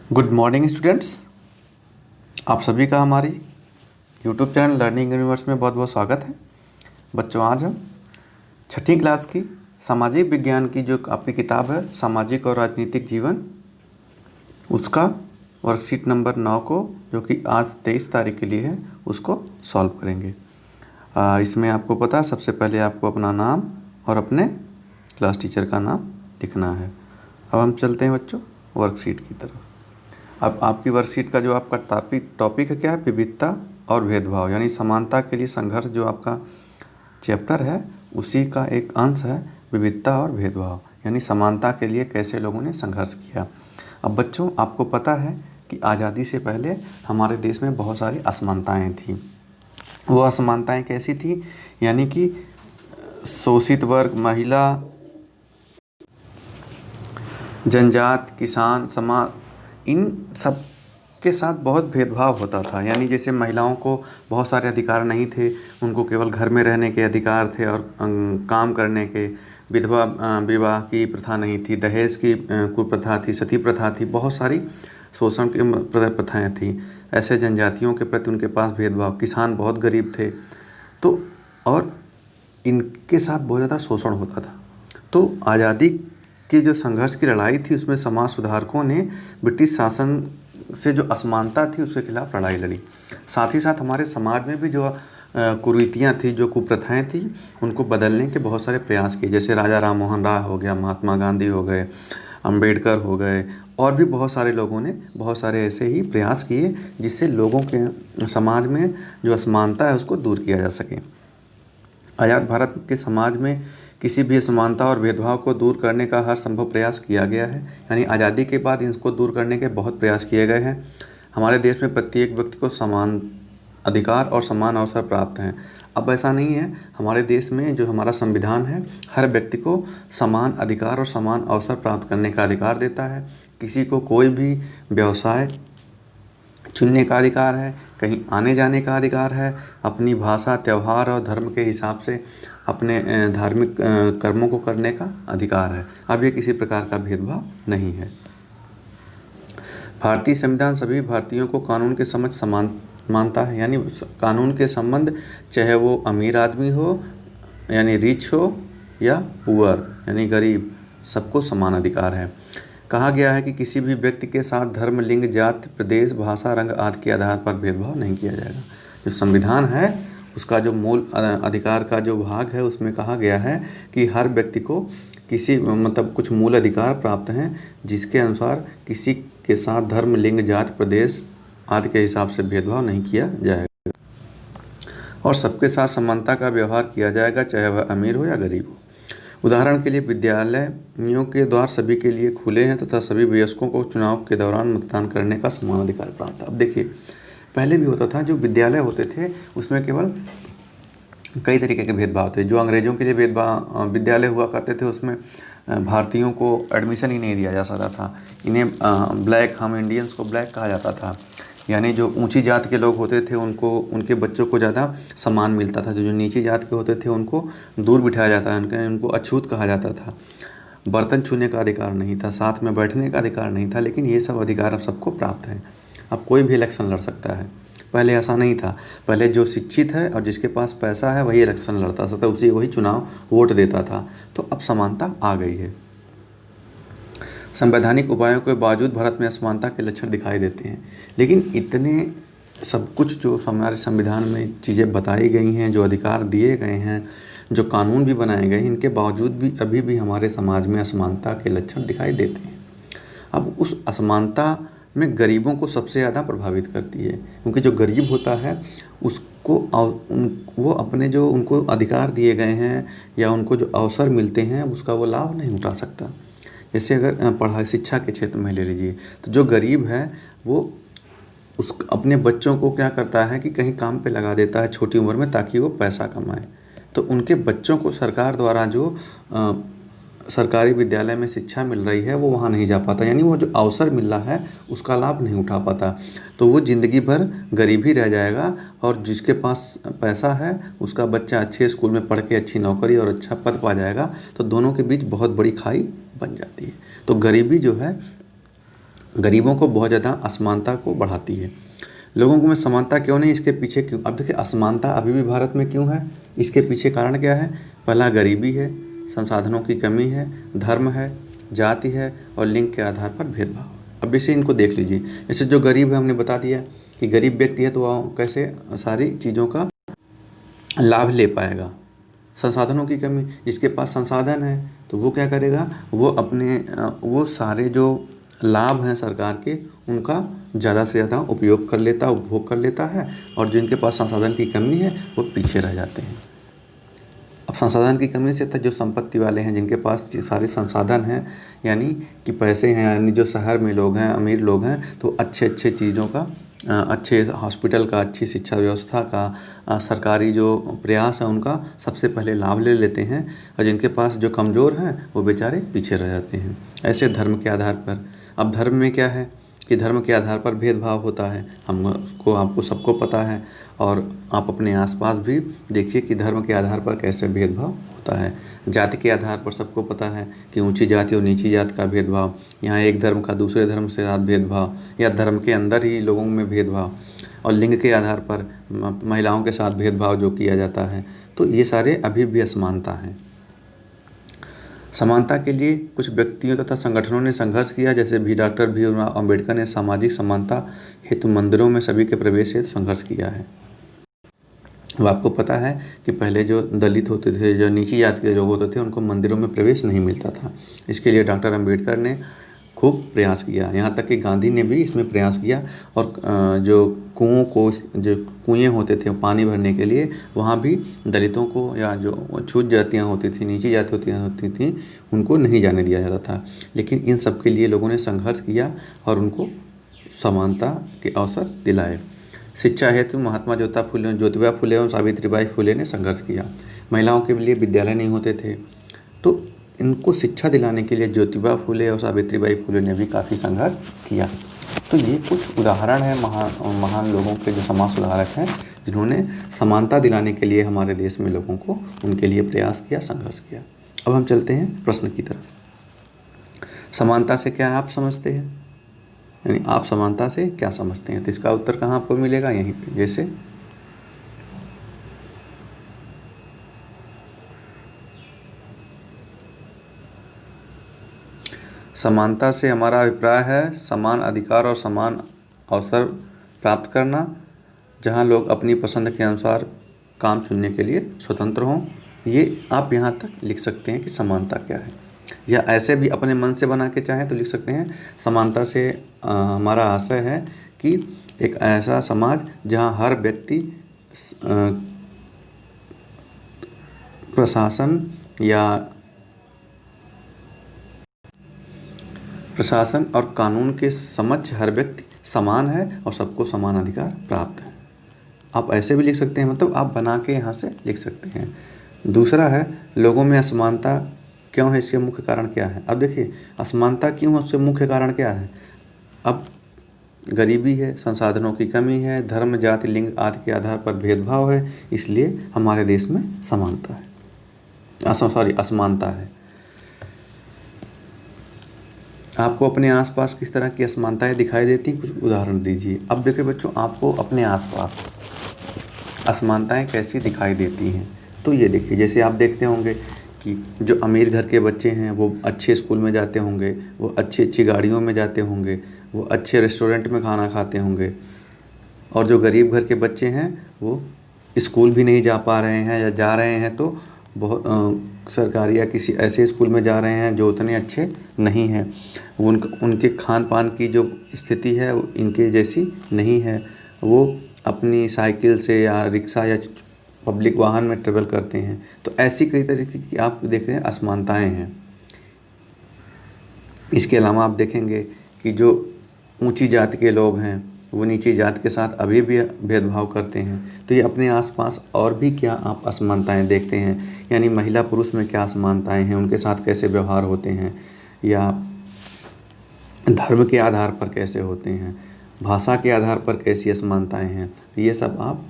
Good morning students. आप सभी का हमारी यूट्यूब चैनल लर्निंग यूनिवर्स में बहुत बहुत स्वागत है। बच्चों, आज हम छठी क्लास की सामाजिक विज्ञान की जो आपकी किताब है सामाजिक और राजनीतिक जीवन, उसका वर्कशीट नंबर 9 को, जो कि आज 23 तारीख के लिए है, उसको सॉल्व करेंगे। इसमें आपको पता है, सबसे पहले आपको अपना नाम और अपने क्लास टीचर का नाम लिखना है। अब हम चलते हैं बच्चों वर्कशीट की तरफ। अब आपकी वर्कशीट का जो आपका टॉपिक है क्या है, विविधता और भेदभाव, यानी समानता के लिए संघर्ष। जो आपका चैप्टर है उसी का एक अंश है विविधता और भेदभाव, यानी समानता के लिए कैसे लोगों ने संघर्ष किया। अब बच्चों, आपको पता है कि आज़ादी से पहले हमारे देश में बहुत सारी असमानताएं थीं। वो असमानताएं कैसी थी, यानी कि शोषित वर्ग, महिला, जनजात, किसान, समाज, इन सब के साथ बहुत भेदभाव होता था। यानी जैसे महिलाओं को बहुत सारे अधिकार नहीं थे, उनको केवल घर में रहने के अधिकार थे और काम करने के। विधवा विवाह की प्रथा नहीं थी, दहेज की कुप्रथा थी, सती प्रथा थी, बहुत सारी शोषण की प्रथाएँ थी। ऐसे जनजातियों के प्रति उनके पास भेदभाव, किसान बहुत गरीब थे, तो और इनके साथ बहुत ज़्यादा शोषण होता था। तो आज़ादी की जो संघर्ष की लड़ाई थी, उसमें समाज सुधारकों ने ब्रिटिश शासन से जो असमानता थी उसके खिलाफ लड़ाई लड़ी। साथ ही साथ हमारे समाज में भी जो कुरीतियाँ थी, जो कुप्रथाएं थी, उनको बदलने के बहुत सारे प्रयास किए। जैसे राजा राम मोहन राय हो गया, महात्मा गांधी हो गए, अंबेडकर हो गए, और भी बहुत सारे लोगों ने बहुत सारे ऐसे ही प्रयास किए जिससे लोगों के समाज में जो असमानता है उसको दूर किया जा सके। आज़ाद भारत के समाज में किसी भी असमानता और भेदभाव को दूर करने का हर संभव प्रयास किया गया है। यानी आज़ादी के बाद इसको दूर करने के बहुत प्रयास किए गए हैं। हमारे देश में प्रत्येक व्यक्ति को समान अधिकार और समान अवसर प्राप्त हैं। अब ऐसा नहीं है, हमारे देश में जो हमारा संविधान है हर व्यक्ति को समान अधिकार और समान अवसर प्राप्त करने का अधिकार देता है। किसी को कोई भी व्यवसाय चुनने का अधिकार है, कहीं आने जाने का अधिकार है, अपनी भाषा, त्यौहार और धर्म के हिसाब से अपने धार्मिक कर्मों को करने का अधिकार है। अब ये किसी प्रकार का भेदभाव नहीं है। भारतीय संविधान सभी भारतीयों को कानून के समझ समान मानता है। यानी कानून के संबंध, चाहे वो अमीर आदमी हो यानी रिच हो, या पुअर यानी गरीब, सबको समान अधिकार है। कहा गया है कि किसी भी व्यक्ति के साथ धर्म, लिंग, जाति, प्रदेश, भाषा, रंग आदि के आधार पर भेदभाव नहीं किया जाएगा। जो संविधान है उसका जो मूल अधिकार का जो भाग है उसमें कहा गया है कि हर व्यक्ति को किसी कुछ मूल अधिकार प्राप्त हैं, जिसके अनुसार किसी के साथ धर्म, लिंग, जाति, प्रदेश आदि के हिसाब से भेदभाव नहीं किया जाएगा और सबके साथ समानता का व्यवहार किया जाएगा, चाहे वह अमीर हो या गरीब हो। उदाहरण के लिए विद्यालयों के द्वार सभी के लिए खुले हैं तथा सभी वयस्कों को चुनाव के दौरान मतदान करने का समान अधिकार प्राप्त है। अब देखिए, पहले भी होता था, जो विद्यालय होते थे उसमें केवल कई तरीके के भेदभाव थे। जो अंग्रेज़ों के लिए भेदभाव विद्यालय हुआ करते थे उसमें भारतीयों को एडमिशन ही नहीं दिया जा सकता था। इन्हें ब्लैक, हम इंडियंस को ब्लैक कहा जाता था। यानी जो ऊंची जात के लोग होते थे उनको, उनके बच्चों को ज़्यादा सम्मान मिलता था। जो नीची जात के होते थे उनको दूर बिठाया जाता है, उनको अछूत कहा जाता था। बर्तन छूने का अधिकार नहीं था, साथ में बैठने का अधिकार नहीं था। लेकिन ये सब अधिकार अब सबको प्राप्त हैं। अब कोई भी इलेक्शन लड़ सकता है, पहले ऐसा नहीं था। पहले जो शिक्षित है और जिसके पास पैसा है वही इलेक्शन लड़ता था, उसी वही चुनाव वोट देता था। तो अब समानता आ गई है। संवैधानिक उपायों के बावजूद भारत में असमानता के लक्षण दिखाई देते हैं। लेकिन इतने सब कुछ जो हमारे संविधान में चीज़ें बताई गई हैं, जो अधिकार दिए गए हैं, जो कानून भी बनाए गए हैं, इनके बावजूद भी अभी भी हमारे समाज में असमानता के लक्षण दिखाई देते हैं। अब उस असमानता में गरीबों को सबसे ज़्यादा प्रभावित करती है, क्योंकि जो गरीब होता है उसको वो अपने जो उनको अधिकार दिए गए हैं या उनको जो अवसर मिलते हैं उसका वो लाभ नहीं उठा सकता। जैसे अगर पढ़ाई शिक्षा के क्षेत्र में ले लीजिए, तो जो गरीब है वो अपने बच्चों को क्या करता है कि कहीं काम पे लगा देता है छोटी उम्र में, ताकि वो पैसा कमाए। तो उनके बच्चों को सरकार द्वारा जो सरकारी विद्यालय में शिक्षा मिल रही है वो वहाँ नहीं जा पाता, यानी वो जो अवसर मिल रहा है उसका लाभ नहीं उठा पाता। तो वो ज़िंदगी भर गरीब ही रह जाएगा, और जिसके पास पैसा है उसका बच्चा अच्छे स्कूल में पढ़ के अच्छी नौकरी और अच्छा पद पा जाएगा। तो दोनों के बीच बहुत बड़ी खाई बन जाती है। तो गरीबी जो है गरीबों को बहुत ज़्यादा असमानता को बढ़ाती है। लोगों में समानता क्यों नहीं, इसके पीछे क्यों, अब देखिए असमानता अभी भी भारत में क्यों है, इसके पीछे कारण क्या है। पहला गरीबी है, संसाधनों की कमी है, धर्म है, जाति है और लिंग के आधार पर भेदभाव। अब जैसे इनको देख लीजिए, जैसे जो गरीब है हमने बता दिया कि गरीब व्यक्ति है तो वह कैसे सारी चीज़ों का लाभ ले पाएगा। संसाधनों की कमी, जिसके पास संसाधन है तो वो क्या करेगा, वो अपने वो सारे जो लाभ हैं सरकार के उनका ज़्यादा से ज़्यादा उपयोग कर लेता, उपभोग कर लेता है, और जिनके पास संसाधन की कमी है वो पीछे रह जाते हैं। अब संसाधन की कमी से तो जो संपत्ति वाले हैं, जिनके पास सारे संसाधन हैं, यानी कि पैसे हैं, यानी जो शहर में लोग हैं, अमीर लोग हैं, तो अच्छे अच्छे चीज़ों का, अच्छे हॉस्पिटल का, अच्छी शिक्षा व्यवस्था का, सरकारी जो प्रयास है उनका सबसे पहले लाभ ले लेते हैं, और जिनके पास जो कमज़ोर हैं वो बेचारे पीछे रह जाते हैं। ऐसे धर्म के आधार पर, अब धर्म में क्या है कि धर्म के आधार पर भेदभाव होता है, हमको आपको सबको पता है, और आप अपने आसपास भी देखिए कि धर्म के आधार पर कैसे भेदभाव होता है। जाति के आधार पर सबको पता है कि ऊंची जाति और नीची जाति का भेदभाव, यहाँ एक धर्म का दूसरे धर्म से साथ भेदभाव, या धर्म के अंदर ही लोगों में भेदभाव, और लिंग के आधार पर महिलाओं के साथ भेदभाव जो किया जाता है, तो ये सारे अभी भी असमानता हैं। समानता के लिए कुछ व्यक्तियों तथा संगठनों ने संघर्ष किया, जैसे भी डॉक्टर भीमराव अम्बेडकर ने सामाजिक समानता हेतु मंदिरों में सभी के प्रवेश हेतु संघर्ष किया है। अब आपको पता है कि पहले जो दलित होते थे, जो नीची जाति के लोग होते थे, उनको मंदिरों में प्रवेश नहीं मिलता था। इसके लिए डॉक्टर अम्बेडकर ने खूब प्रयास किया, यहाँ तक कि गांधी ने भी इसमें प्रयास किया, और जो कुओं को, जो कुएँ होते थे पानी भरने के लिए, वहाँ भी दलितों को, या जो छूत जातियाँ होती थी, नीची जाति होती थी, उनको नहीं जाने दिया जाता था। लेकिन इन सब के लिए लोगों ने संघर्ष किया और उनको समानता के अवसर दिलाए। शिक्षा हेतु महात्मा ज्योतिबा फुले और सावित्रीबाई फुले ने संघर्ष किया। महिलाओं के लिए विद्यालय नहीं होते थे, तो इनको शिक्षा दिलाने के लिए ज्योतिबा फुले और सावित्रीबाई फुले ने भी काफ़ी संघर्ष किया। तो ये कुछ उदाहरण है महान लोगों के, जो समाज सुधारक हैं, जिन्होंने समानता दिलाने के लिए हमारे देश में लोगों को, उनके लिए प्रयास किया, संघर्ष किया। अब हम चलते हैं प्रश्न की तरफ। समानता से क्या आप समझते हैं, यानी आप समानता से क्या समझते हैं, तो इसका उत्तर कहाँ आपको मिलेगा, यहीं पे। जैसे समानता से हमारा अभिप्राय है समान अधिकार और समान अवसर प्राप्त करना, जहां लोग अपनी पसंद के अनुसार काम चुनने के लिए स्वतंत्र हों। ये आप यहाँ तक लिख सकते हैं कि समानता क्या है, या ऐसे भी अपने मन से बना के चाहें तो लिख सकते हैं। समानता से हमारा आशय है कि एक ऐसा समाज जहां हर व्यक्ति प्रशासन और कानून के समक्ष हर व्यक्ति समान है और सबको समान अधिकार प्राप्त है। आप ऐसे भी लिख सकते हैं, मतलब आप बना के यहाँ से लिख सकते हैं। दूसरा है, लोगों में असमानता क्यों है, इसके मुख्य कारण क्या है। अब देखिए, असमानता क्यों है, उससे मुख्य कारण क्या है। अब गरीबी है, संसाधनों की कमी है, धर्म, जाति, लिंग आदि के आधार पर भेदभाव है, इसलिए हमारे देश में समानता है, असमानता है। आपको अपने आसपास किस तरह की असमानताएं दिखाई देती हैं, कुछ उदाहरण दीजिए। अब देखिए बच्चों, आपको अपने आसपास असमानताएं कैसी दिखाई देती हैं, तो ये देखिए, जैसे आप देखते होंगे कि जो अमीर घर के बच्चे हैं वो अच्छे स्कूल में जाते होंगे, वो अच्छी अच्छी गाड़ियों में जाते होंगे, वो अच्छे रेस्टोरेंट में खाना खाते होंगे, और जो गरीब घर के बच्चे हैं वो स्कूल भी नहीं जा पा रहे हैं, या जा रहे हैं तो बहुत सरकारी या किसी ऐसे स्कूल में जा रहे हैं जो उतने अच्छे नहीं हैं। उनके खान पान की जो स्थिति है वो इनके जैसी नहीं है। वो अपनी साइकिल से या रिक्शा या पब्लिक वाहन में ट्रेवल करते हैं। तो ऐसी कई तरीके की आप देख रहे हैं असमानताएँ हैं। इसके अलावा आप देखेंगे कि जो ऊंची जाति के लोग हैं वो नीची जाति के साथ अभी भी भेदभाव करते हैं। तो ये अपने आसपास और भी क्या आप असमानताएं देखते हैं, यानी महिला पुरुष में क्या असमानताएं हैं, उनके साथ कैसे व्यवहार होते हैं, या धर्म के आधार पर कैसे होते हैं, भाषा के आधार पर कैसी असमानताएं हैं। तो ये सब आप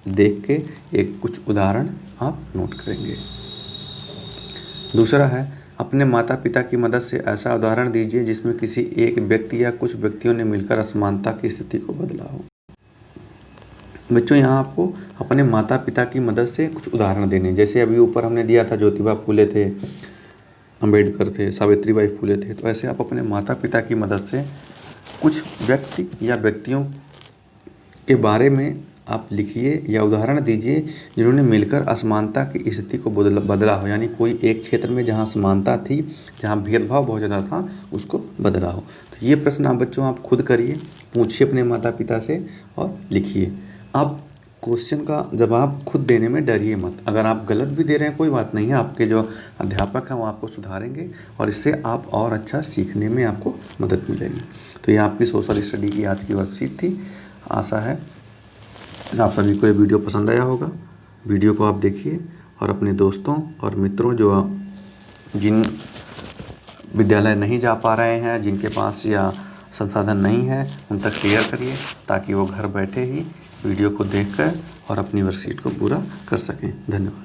देख के एक कुछ उदाहरण आप नोट करेंगे। दूसरा है, अपने माता पिता की मदद से ऐसा उदाहरण दीजिए जिसमें किसी एक व्यक्ति या कुछ व्यक्तियों ने मिलकर असमानता की स्थिति को बदला हो। बच्चों यहाँ आपको अपने माता पिता की मदद से कुछ उदाहरण देने, जैसे अभी ऊपर हमने दिया था ज्योतिबा फूले थे, अंबेडकर थे, सावित्रीबाई फूले थे, तो ऐसे आप अपने माता पिता की मदद से कुछ व्यक्ति या व्यक्तियों के बारे में आप लिखिए या उदाहरण दीजिए जिन्होंने मिलकर असमानता की स्थिति को बदला हो, यानी कोई एक क्षेत्र में जहाँ समानता थी, जहाँ भेदभाव बहुत ज़्यादा था, उसको बदला हो। तो ये प्रश्न आप बच्चों आप खुद करिए, पूछिए अपने माता पिता से और लिखिए। आप क्वेश्चन का जवाब खुद देने में डरिए मत। अगर आप गलत भी दे रहे हैं कोई बात नहीं है, आपके जो अध्यापक हैं वो आपको सुधारेंगे और इससे आप और अच्छा सीखने में आपको मदद मिलेगी। तो ये आपकी सोशल स्टडी की आज की वर्कशीट थी। आशा है आप सभी को ये वीडियो पसंद आया होगा। वीडियो को आप देखिए और अपने दोस्तों और मित्रों जिन विद्यालय नहीं जा पा रहे हैं, जिनके पास या संसाधन नहीं है, उन तक शेयर करिए ताकि वो घर बैठे ही वीडियो को देखकर और अपनी वर्कशीट को पूरा कर सकें। धन्यवाद।